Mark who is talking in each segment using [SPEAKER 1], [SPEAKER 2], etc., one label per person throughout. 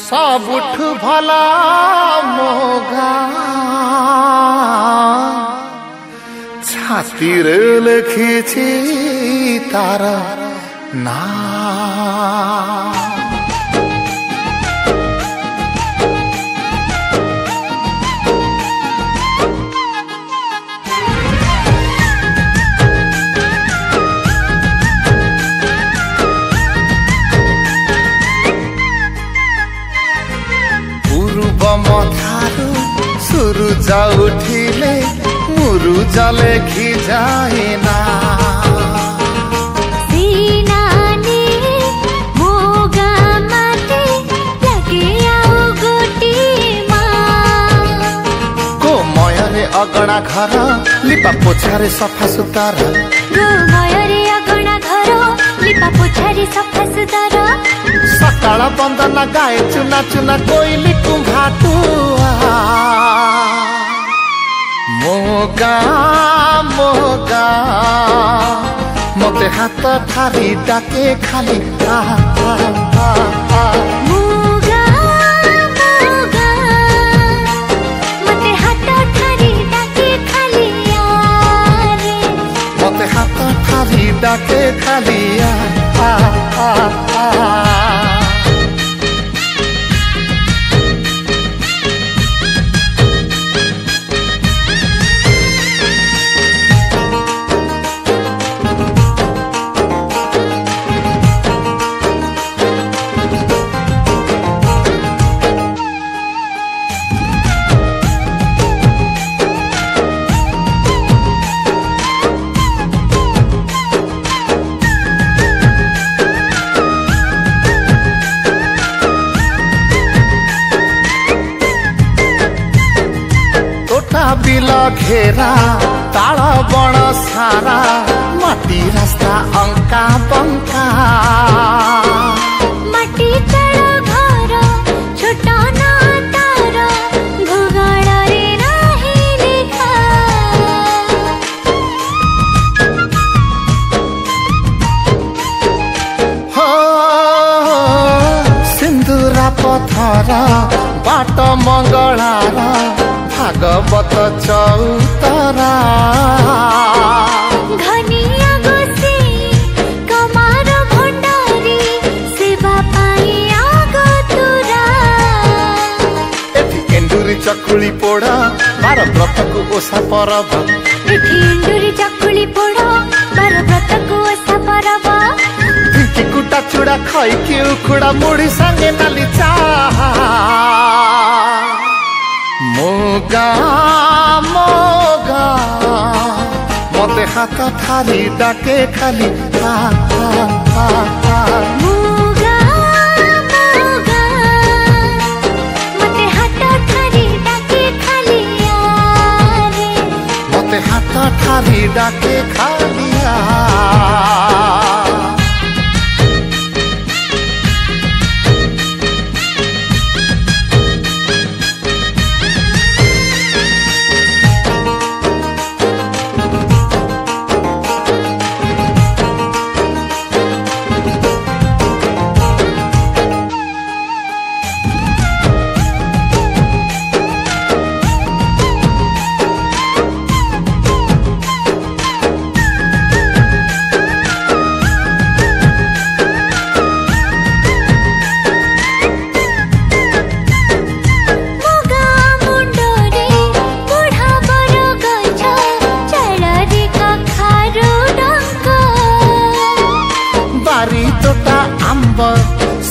[SPEAKER 1] सबुठ भला मोगा छातिर लिखिछि तार ना मथारू सूरज उठिले मुरुज लेखि जाएना
[SPEAKER 2] सीनाने मोगा माटे लगे आउ गोटीमा
[SPEAKER 1] गोमयरे अगणा घर लिपा पोछारे सफा सुतार
[SPEAKER 2] गोमयरे अगणा घर लिपा पोछारे सफा सुतार
[SPEAKER 1] सकाळ बंदना गाए चुना चुना कोइली कुम्भाटुआ मोगा मोगा मते हाथ ठारी डाके खाली
[SPEAKER 2] मोगा मोगा मते हाथ ठारी डाके खाली यारे
[SPEAKER 1] मते हाथ ठारी डाके खाली बिल घेरा ताल बण सारा माटी रास्ता अंका बंका
[SPEAKER 2] माटी तळ घर छोटा ना तार भूगोल रे नाही लिखा
[SPEAKER 1] हो सिंदूरा पथर बाट मंगलार भागवत चौतरा
[SPEAKER 2] घनिया गोसी कमार भंडारी सेवा पाई आगतुरा
[SPEAKER 1] एठी एंडुरी चकुली पोड़ा बार व्रत को ओसा परब
[SPEAKER 2] एठी एंडुरी चकुली पोड़ा बार व्रत को ओसा परब
[SPEAKER 1] ढिंकी कुटा चूड़ा खाई के उखुड़ा मुड़ी संगे नाली चा मोगा मोगा मते हाथ ठारी डाके खाली
[SPEAKER 2] मोगा मोगा मते हाथ ठारी डाके खाली यारे
[SPEAKER 1] मते हाथ ठारी डाके खाली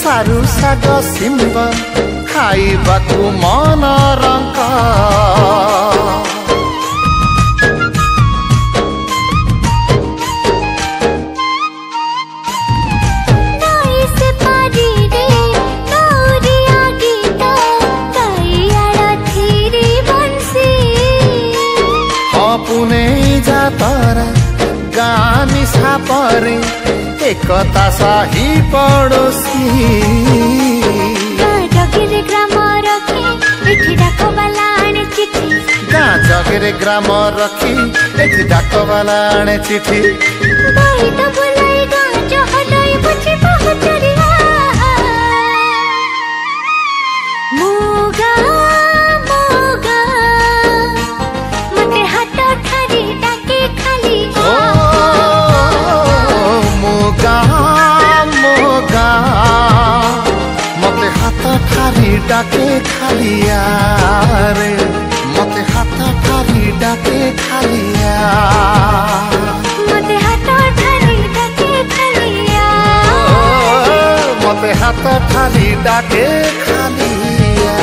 [SPEAKER 1] सारू साग सिंब खाइबाकु मन रंग पुने जातरा गानी सापरे एकता साही पड़ोसी
[SPEAKER 2] जगेरे ग्राम रखी एठी डाकबाला आने चिठी
[SPEAKER 1] गाँ जगेरे ग्राम रखी एठी डाकबाला आने चिठी
[SPEAKER 2] बाई तो बुलाई गाँ जो हटाई बुझी पहुँचरिया
[SPEAKER 1] डाके खालिया रे मते हाथ ठारी डाके खालिया
[SPEAKER 2] मते हाथ ठारी डाके खालिया
[SPEAKER 1] मते हाथ ठारी डाके खालिया।